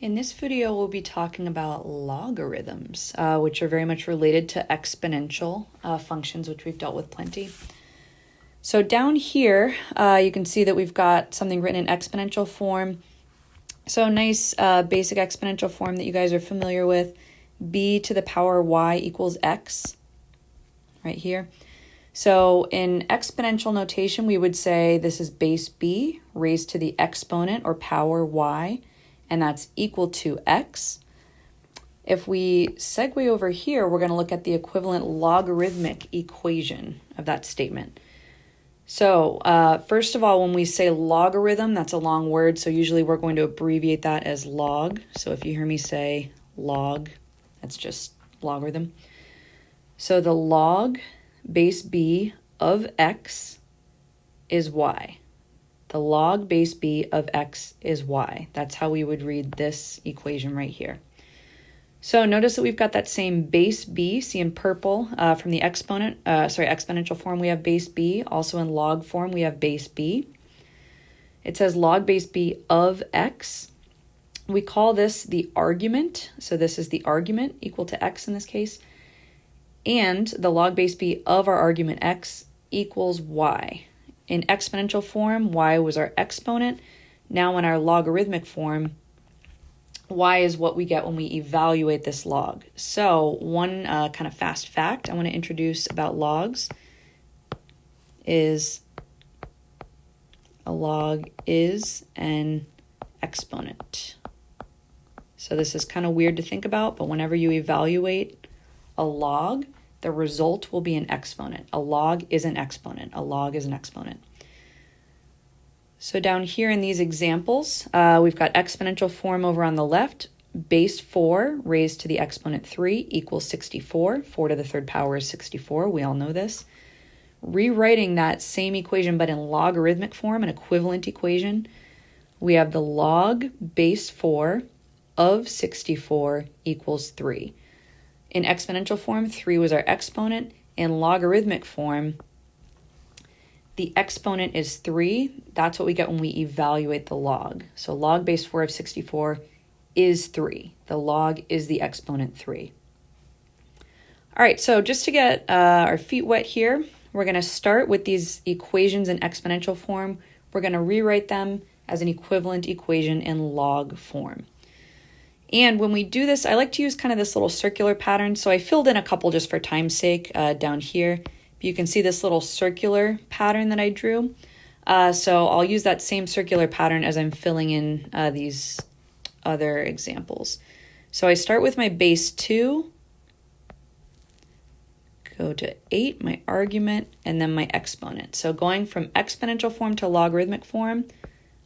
In this video, we'll be talking about logarithms, which are very much related to exponential functions, which we've dealt with plenty. So down here, you can see that we've got something written in exponential form. So nice basic exponential form that you guys are familiar with. B to the power y equals x, right here. So in exponential notation, we would say this is base b raised to the exponent or power y, and that's equal to x. If we segue over here, we're going to look at the equivalent logarithmic equation of that statement. So first of all, when we say logarithm, that's a long word, so usually we're going to abbreviate that as log. So if you hear me say log, that's just logarithm. So the log base b of x is y. The log base b of x is y. That's how we would read this equation right here. So notice that we've got that same base b, see in purple, from the exponential form we have base b. Also in log form we have base b. It says log base b of x. We call this the argument. So this is the argument equal to x in this case. And the log base b of our argument x equals y. In exponential form, y was our exponent. Now in our logarithmic form, y is what we get when we evaluate this log. So one kind of fast fact I want to introduce about logs is a log is an exponent. So this is kind of weird to think about, but whenever you evaluate a log, the result will be an exponent. A log is an exponent. A log is an exponent. So down here in these examples, we've got exponential form over on the left. Base 4 raised to the exponent 3 equals 64. 4 to the third power is 64. We all know this. Rewriting that same equation but in logarithmic form, an equivalent equation, we have the log base 4 of 64 equals 3. In exponential form, 3 was our exponent. In logarithmic form, the exponent is 3. That's what we get when we evaluate the log. So log base 4 of 64 is 3. The log is the exponent 3. All right, so just to get our feet wet here, we're going to start with these equations in exponential form. We're going to rewrite them as an equivalent equation in log form. And when we do this, I like to use kind of this little circular pattern. So I filled in a couple just for time's sake down here. You can see this little circular pattern that I drew. So I'll use that same circular pattern as I'm filling in these other examples. So I start with my base 2, go to 8, my argument, and then my exponent. So going from exponential form to logarithmic form,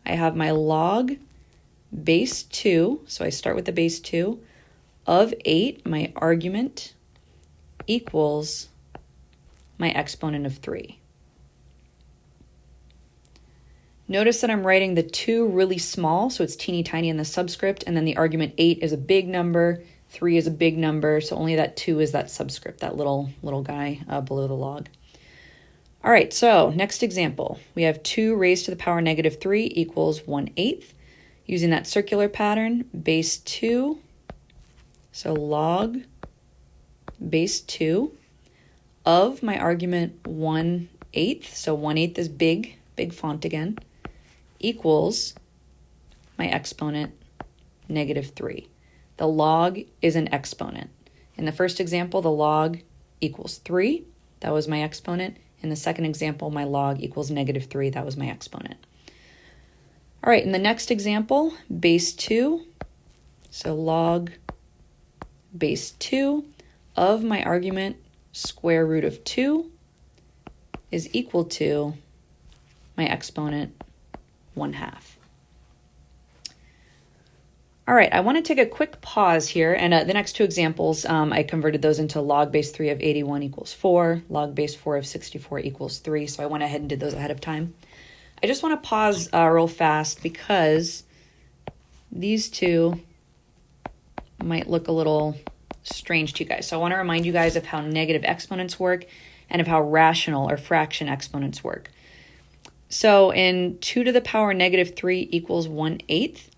I have my log base 2, so I start with the base 2, of 8, my argument, equals my exponent of 3. Notice that I'm writing the 2 really small, so it's teeny tiny in the subscript, and then the argument 8 is a big number, 3 is a big number, so only that 2 is that subscript, that little guy below the log. All right, so next example. We have 2 raised to the power negative 3 equals 1/8. Using that circular pattern, base 2, so log base 2 of my argument 1/8, so 1/8 is big font again, equals my exponent negative 3. The log is an exponent. In the first example, the log equals 3. That was my exponent. In the second example, my log equals negative 3. That was my exponent. All right, in the next example, base 2, so log base 2 of my argument square root of 2 is equal to my exponent 1/2. All right, I want to take a quick pause here, and the next two examples, I converted those into log base 3 of 81 equals 4, log base 4 of 64 equals 3, so I went ahead and did those ahead of time. I just want to pause real fast because these two might look a little strange to you guys. So I want to remind you guys of how negative exponents work and of how rational or fraction exponents work. So in 2 to the power negative 3 equals 1/8,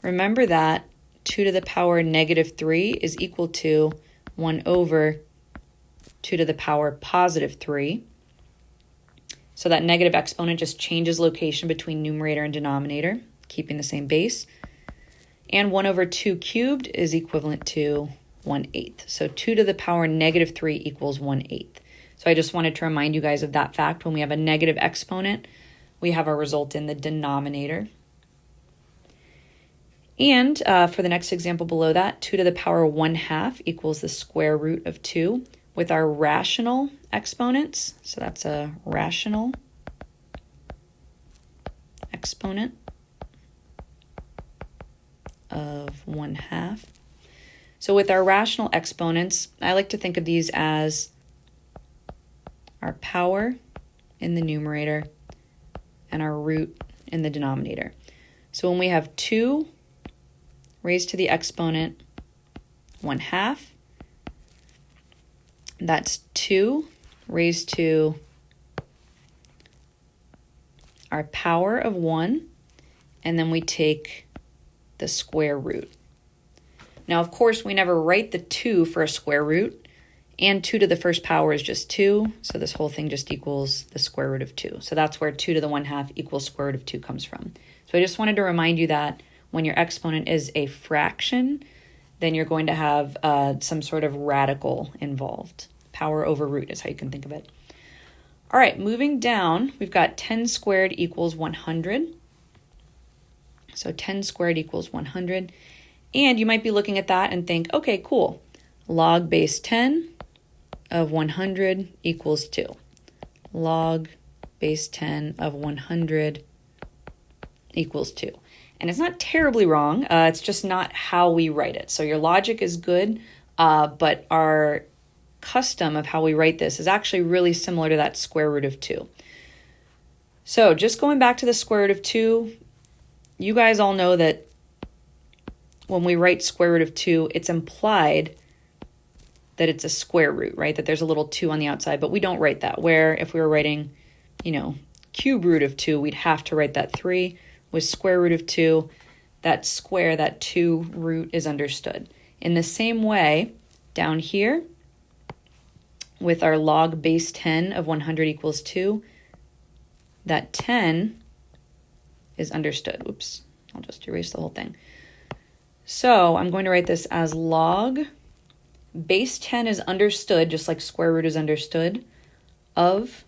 remember that 2 to the power negative 3 is equal to 1 over 2 to the power positive 3. So that negative exponent just changes location between numerator and denominator, keeping the same base. And 1 over 2 cubed is equivalent to 1/8. So 2 to the power negative 3 equals 1/8. So I just wanted to remind you guys of that fact. When we have a negative exponent, we have our result in the denominator. And for the next example below that, 2 to the power 1/2 equals the square root of 2 with our rational exponents. So that's a rational exponent of 1/2. So with our rational exponents, I like to think of these as our power in the numerator and our root in the denominator. So when we have 2 raised to the exponent 1/2, that's 2 raised to our power of 1, and then we take the square root. Now, of course, we never write the 2 for a square root, and 2 to the first power is just 2, so this whole thing just equals the square root of 2. So that's where 2 to the 1/2 equals square root of 2 comes from. So I just wanted to remind you that when your exponent is a fraction, then you're going to have some sort of radical involved. Power over root is how you can think of it. All right, moving down, we've got 10 squared equals 100. So 10 squared equals 100. And you might be looking at that and think, okay, cool. Log base 10 of 100 equals 2. Log base 10 of 100 equals 2. And it's not terribly wrong. It's just not how we write it. So your logic is good, but our custom of how we write this is actually really similar to that square root of 2. So just going back to the square root of 2, you guys all know that when we write square root of 2, it's implied that it's a square root, right? That there's a little 2 on the outside, but we don't write that. Where if we were writing, cube root of 2, we'd have to write that 3. With square root of 2, that square, that 2 root is understood. In the same way, down here, with our log base 10 of 100 equals 2, that 10 is understood. Oops, I'll just erase the whole thing. So I'm going to write this as log base 10 is understood, just like square root is understood, of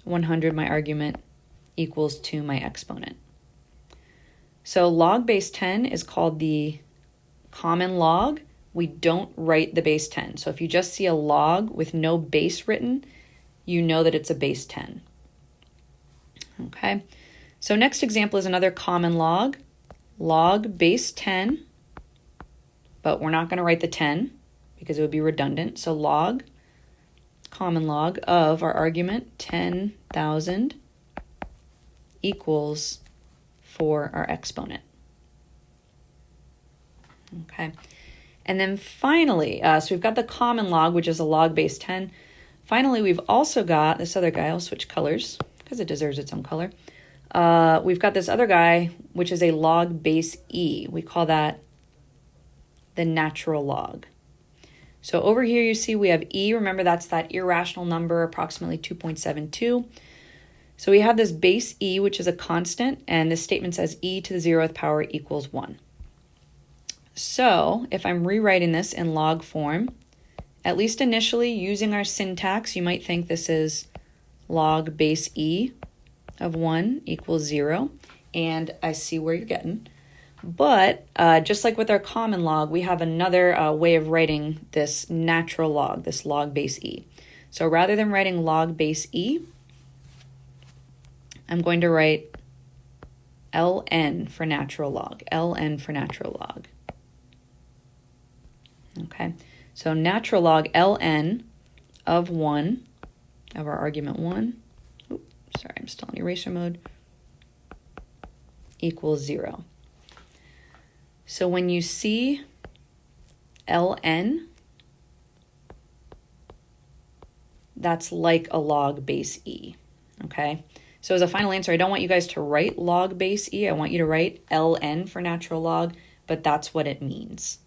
100, my argument, equals to my exponent. So log base 10 is called the common log. We don't write the base 10. So if you just see a log with no base written, you know that it's a base 10. Okay, so next example is another common log. Log base 10, but we're not going to write the 10 because it would be redundant. So log, common log of our argument, 10,000 equals for our exponent. Okay, and then finally, so we've got the common log, which is a log base 10. Finally, we've also got this other guy. I'll switch colors because it deserves its own color. We've got this other guy, which is a log base e. We call that the natural log. So over here you see we have e. Remember, that's that irrational number, approximately 2.72. So we have this base e, which is a constant, and this statement says e to the 0th power equals 1. So if I'm rewriting this in log form, at least initially using our syntax, you might think this is log base e of 1 equals 0, and I see where you're getting. But just like with our common log, we have another way of writing this natural log, this log base e. So rather than writing log base e, I'm going to write ln for natural log, ln for natural log. Okay, so natural log ln of 1, of our argument 1, sorry, I'm still in eraser mode, equals 0. So when you see ln, that's like a log base e, okay? So as a final answer, I don't want you guys to write log base e. I want you to write ln for natural log. but that's what it means.